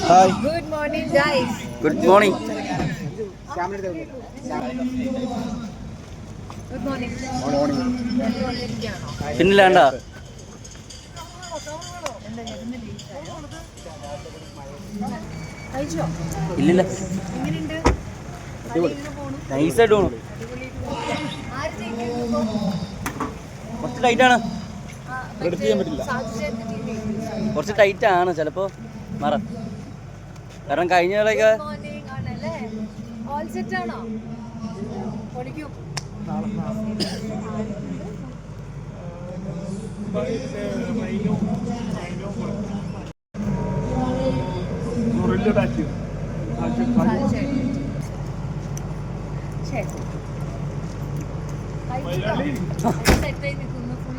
Hi. Good morning, guys. Good morning. Good morning. പിന്നിലാണ്ട കഴിച്ചോ? ഇല്ലില്ല, എങ്ങനെയുണ്ട്? നൈസായിട്ട് പോണു. ആര് ജയിക്കും? കുറച്ച് ടൈറ്റാണ്, Predict ചെയ്യാൻ പറ്റില്ല. കുറച്ച് ടൈറ്റാണ്, ചിലപ്പോൾ മാറാം. കാരണം കഴിഞ്ഞ കളിയൊക്കെ Good morning ആണല്ലേ? All set ആണോ? പൊടിക്കും. സെറ്റായി നിൽക്കുന്നു ഫുൾ.